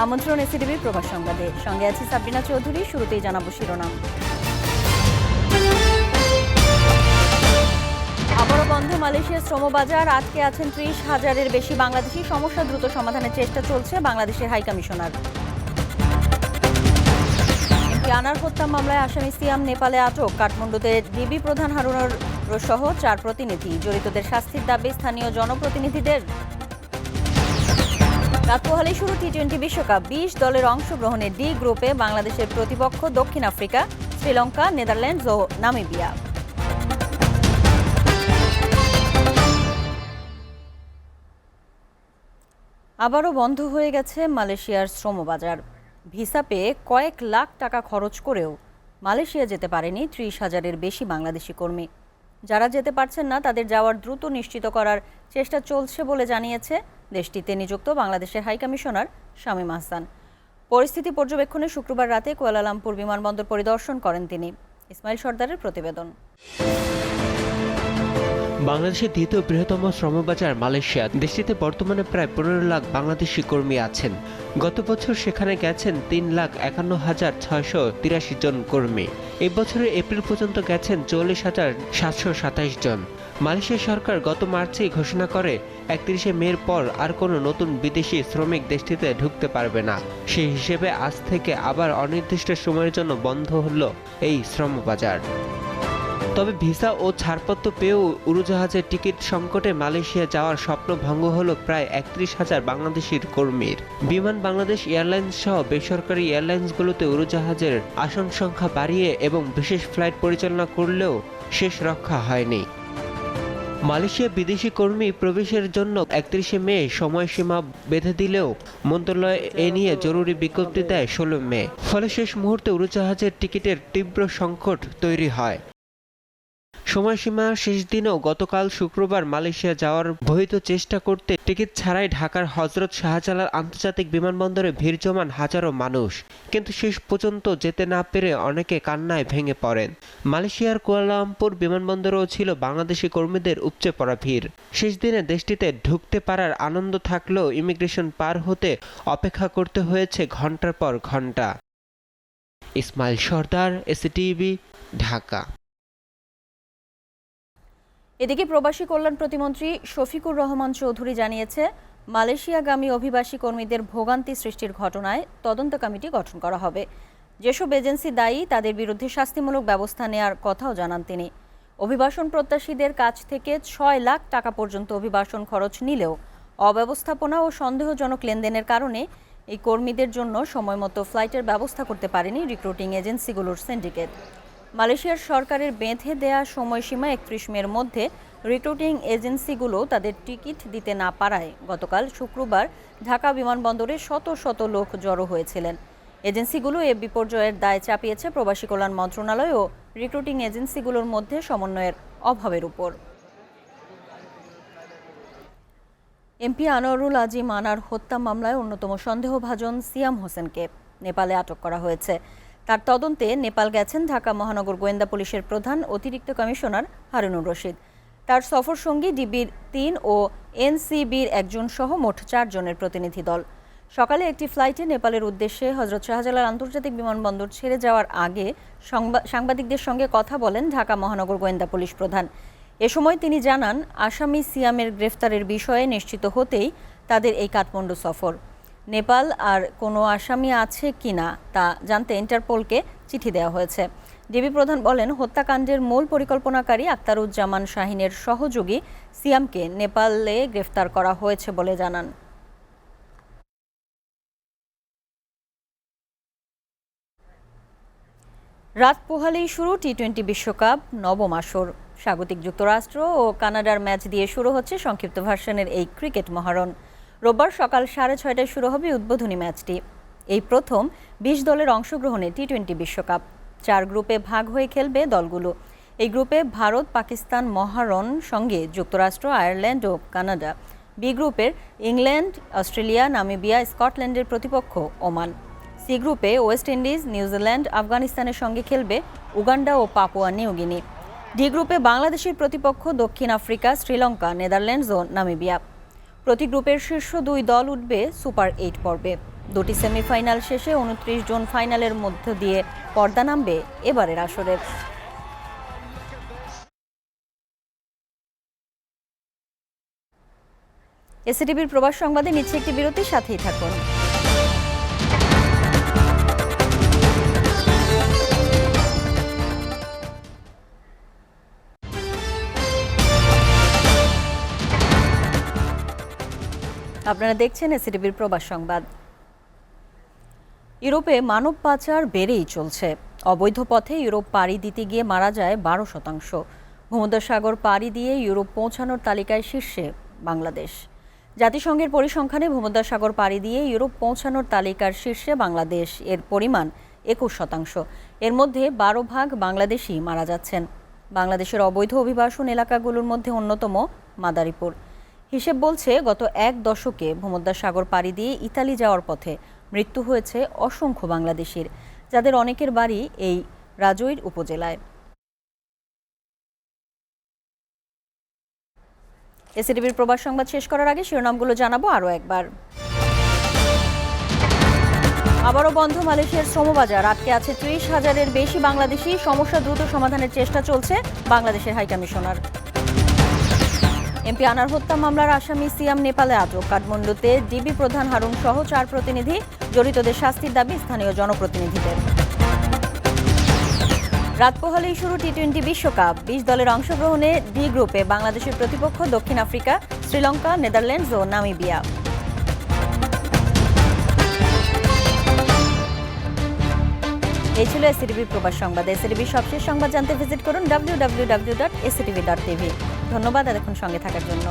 আমন্ত্রণ এসিটিভির প্রভাস সংবাদে, সঙ্গে আছি সাবরিনা চৌধুরী। শুরুতেই জানাবো শিরোনাম। আবারও বন্ধ মালয়েশিয়ার শ্রমবাজার, আটকে আছেন ৩০,০০০-এর বেশি বাংলাদেশি। সমস্যা দ্রুত সমাধানের চেষ্টা চলছে বাংলাদেশের হাইকমিশনার। আনার হত্যা মামলায় আসামি সিয়াম নেপালে আটক, কাঠমান্ডুতে ডিবি প্রধান হারুনুর সহ 4 প্রতিনিধি। জড়িতদের শাস্তির দাবি স্থানীয় জনপ্রতিনিধিদের। রাত পোহালে শুরু টি-20 বিশ্বকাপ। 20 দলের অংশগ্রহণে ডি গ্রুপে বাংলাদেশের প্রতিপক্ষ দক্ষিণ আফ্রিকা, শ্রীলঙ্কা, নেদারল্যান্ডস ও নামিবিয়া। আবারও বন্ধ হয়ে গেছে মালয়েশিয়ার শ্রমবাজার। ভিসা পেয়ে কয়েক লাখ টাকা খরচ করেও মালয়েশিয়া যেতে পারেনি ৩০,০০০-এর বেশি বাংলাদেশি কর্মী। যারা যেতে পারছেন না তাদের যাওয়ার দ্রুত নিশ্চিত করার চেষ্টা চলছে বলে জানিয়েছে দেশটিতে নিযুক্ত বাংলাদেশের হাইকমিশনার শামীম আহসান। পরিস্থিতি পর্যবেক্ষণে শুক্রবার রাতে কুয়ালালামপুর বিমানবন্দর পরিদর্শন করেন তিনি। ইসমাইল সর্দারের প্রতিবেদন। বাংলাদেশের দ্বিতীয় বৃহত্তম শ্রমবাজার মালয়েশিয়া। দেশটিতে বর্তমানে প্রায় ১৫ লাখ বাংলাদেশি কর্মী আছেন। গত বছর সেখানে গেছেন ৩,৫১,৬৮৩ জন কর্মী। এই বছরের এপ্রিল পর্যন্ত গেছেন ৪০,৭২৭ জন। মালয়েশিয়া সরকার গত মার্চেই ঘোষণা করে ৩১ মের পর আর কোনো নতুন বিদেশি শ্রমিক দেশটিতে ঢুকতে পারবে না। সেই হিসেবে আজ থেকে আবার অনির্দিষ্ট সময়ের জন্য বন্ধ হলো এই শ্রমবাজার। তবে ভিসা ও ছাড়পত্র পেয়েও উড়োজাহাজের টিকিট সংকটে মালয়েশিয়া যাওয়ার স্বপ্ন ভঙ্গ হলো প্রায় ৩১,০০০ বাংলাদেশির কর্মীর। বিমান বাংলাদেশ এয়ারলাইন্স সহ বেসরকারি এয়ারলাইন্সগুলোতে উড়োজাহাজের আসন সংখ্যা বাড়িয়ে এবং বিশেষ ফ্লাইট পরিচালনা করলেও শেষ রক্ষা হয়নি। মালয়েশিয়া বিদেশি কর্মী প্রবেশের জন্য ৩১ মে সময়সীমা বেঁধে দিলেও মন্ত্রণালয় এ নিয়ে জরুরি বিজ্ঞপ্তি দেয় ১৬ মে। ফলে শেষ মুহূর্তে উড়োজাহাজের টিকিটের তীব্র সংকট তৈরি হয়। সময়সীমা শেষ দিনেও গতকাল শুক্রবার মালয়েশিয়া যাওয়ার বৈধ চেষ্টা করতে টিকিট ছাড়াই ঢাকার হজরত শাহজালাল আন্তর্জাতিক বিমানবন্দরে ভিড় জমান হাজারো মানুষ। কিন্তু শেষ পর্যন্ত যেতে না পেরে অনেকে কান্নায় ভেঙে পড়েন। মালয়েশিয়ার কুয়ালালামপুর বিমানবন্দরেও ছিল বাংলাদেশি কর্মীদের উপচে পড়া ভিড়। শেষ দিনে দেশটিতে ঢুকতে পারার আনন্দ থাকলেও ইমিগ্রেশন পার হতে অপেক্ষা করতে হয়েছে ঘন্টার পর ঘন্টা। ইসমাইল সর্দার, এসিটিভি, ঢাকা। এদিকে প্রবাসী কল্যাণ প্রতিমন্ত্রী শফিকুর রহমান চৌধুরী জানিয়েছে, মালয়েশিয়াগামী অভিবাসী কর্মীদের ভোগান্তি সৃষ্টির ঘটনায় তদন্ত কমিটি গঠন করা হবে। যেসব এজেন্সি দায়ী তাদের বিরুদ্ধে শাস্তিমূলক ব্যবস্থা নেওয়ার কথাও জানান তিনি। অভিবাসন প্রত্যাশীদের কাছ থেকে ৬ লাখ টাকা পর্যন্ত অভিবাসন খরচ নিলেও অব্যবস্থাপনা ও সন্দেহজনক লেনদেনের কারণে এই কর্মীদের জন্য সময়মতো ফ্লাইটের ব্যবস্থা করতে পারেনি রিক্রুটিং এজেন্সিগুলোর সিন্ডিকেট। মালয়েশিয়ার সরকারের বেঁধে দেয়া সময়সীমা ৩১ মের মধ্যে রিক্রুটিং এজেন্সিগুলো তাদের টিকিট দিতে না পারায় গতকাল শুক্রবার ঢাকা বিমানবন্দরে শত শত লোক জড়ো হয়েছিলেন। এজেন্সিগুলো এ বিপর্যয়ের দায় চাপিয়েছে প্রবাসী কল্যাণ মন্ত্রণালয় ও রিক্রুটিং এজেন্সিগুলোর মধ্যে সমন্বয়ের অভাবের উপর। এমপি আনোয়ারুল আজিম আনার হত্যা মামলায় অন্যতম সন্দেহভাজন সিয়াম হোসেনকে নেপালে আটক করা হয়েছে। তার তদন্তে নেপাল গেছেন ঢাকা মহানগর গোয়েন্দা পুলিশের প্রধান অতিরিক্ত কমিশনার হারুনুর রশিদ। তার সফর সঙ্গী ডিবির ৩ ও এনসিবির একজন সহ মোট ৪ জনের প্রতিনিধি দল। সকালে একটি ফ্লাইটে নেপালের উদ্দেশ্যে হজরত শাহজালাল আন্তর্জাতিক বিমানবন্দর ছেড়ে যাওয়ার আগে সাংবাদিকদের সঙ্গে কথা বলেন ঢাকা মহানগর গোয়েন্দা পুলিশ প্রধান। এ সময় তিনি জানান, আসামি সিয়ামের গ্রেফতারের বিষয়ে নিশ্চিত হতেই তাদের এই কাঠমান্ডু সফর। নেপাল আর কোনো আসামি আছে কিনা তা জানতে ইন্টারপোলকে চিঠি দেওয়া হয়েছে। ডিবি প্রধান বলেন, হত্যাকাণ্ডের মূল পরিকল্পনাকারী আক্তারুজ্জামান শাহিনের সহযোগী সিয়ামকে নেপালে গ্রেফতার করা হয়েছে বলে জানান। রাত পোহালেই শুরু টি-20 বিশ্বকাপ নবম আসর। স্বাগতিক যুক্তরাষ্ট্র ও কানাডার ম্যাচ দিয়ে শুরু হচ্ছে সংক্ষিপ্ত ভার্সনের এই ক্রিকেট মহারণ। রোববার সকাল 6:30টায় শুরু হবে উদ্বোধনী ম্যাচটি। এই প্রথম ২০ দলের অংশগ্রহণে টি-20 বিশ্বকাপ। 4 গ্রুপে ভাগ হয়ে খেলবে দলগুলো। এই গ্রুপে ভারত, পাকিস্তান, মহারণ সঙ্গে যুক্তরাষ্ট্র, আয়ারল্যান্ড ও কানাডা। বি গ্রুপের ইংল্যান্ড, অস্ট্রেলিয়া, নামিবিয়া, স্কটল্যান্ডের প্রতিপক্ষ ওমান। সি গ্রুপে ওয়েস্ট ইন্ডিজ, নিউজিল্যান্ড, আফগানিস্তানের সঙ্গে খেলবে উগান্ডা ও পাপুয়া নিউগিনি। ডি গ্রুপে বাংলাদেশের প্রতিপক্ষ দক্ষিণ আফ্রিকা, শ্রীলঙ্কা, নেদারল্যান্ডস ও নামিবিয়া। প্রতি গ্রুপের শীর্ষ 2 দল উঠবে সুপার 8 পর্বে। দুটি সেমিফাইনাল শেষে 29 জন ফাইনালের মধ্য দিয়ে পর্দা নামবে এবারের আসরের। এসিটিভির প্রবাস সংবাদে নিচ্ছে একটি বিরতির, সাথেই থাকুন। আপনারা দেখছেন এসিটিভির প্রবাস সংবাদ। ইউরোপে মানব পাচার বেড়েই চলছে। অবৈধ পথে ইউরোপ পাড়ি দিতে গিয়ে মারা যায় 12%। ভূমধ্যসাগর পাড়ি দিয়ে ইউরোপ পৌঁছানোর তালিকায় শীর্ষে বাংলাদেশ। জাতিসংঘের পরিসংখ্যানে ভূমধ্যসাগর পাড়ি দিয়ে ইউরোপ পৌঁছানোর তালিকার শীর্ষে বাংলাদেশ। এর পরিমাণ 21%। এর মধ্যে 12 বাংলাদেশি মারা যাচ্ছেন। বাংলাদেশের অবৈধ অভিবাসন এলাকাগুলোর মধ্যে অন্যতম মাদারীপুর। হিসেব বলছে, গত এক দশকে ভূমধ্যসাগর পাড়ি দিয়ে ইতালি যাওয়ার পথে মৃত্যু হয়েছে অসংখ্য বাংলাদেশির, যাদের অনেকের বাড়ি এই রাজৈর উপজেলায়। এসিটিভির প্রবাস সংবাদ শেষ করার আগে শিরোনামগুলো জানাবো আরও একবার। আবারও বন্ধ মালয়েশিয়ার শ্রমবাজার। আটকে আছে 30,000-এর বেশি বাংলাদেশি। সমস্যা দ্রুত সমাধানের চেষ্টা চলছে বাংলাদেশের হাইকমিশনার। এমপি আনার হত্যা মামলার আসামি সিয়াম নেপালে আটক। কাঠমান্ডুতে ডিবি প্রধান হারুন সহ 4 প্রতিনিধি। জড়িতদের শাস্তির দাবি স্থানীয় জনপ্রতিনিধিদের। রাত পোহালেই শুরু টি-20 বিশ্বকাপ। 20 দলের অংশগ্রহণে ডি গ্রুপে বাংলাদেশের প্রতিপক্ষ দক্ষিণ আফ্রিকা, শ্রীলঙ্কা, নেদারল্যান্ডস ও নামিবিয়া। এই ছিল এসিটিভির প্রবাস সংবাদ। এসিটিভির সবশেষ সংবাদ জানতে ভিজিট করুন www.sctv.tv। ধন্যবাদ এতক্ষণ সঙ্গে থাকার জন্য।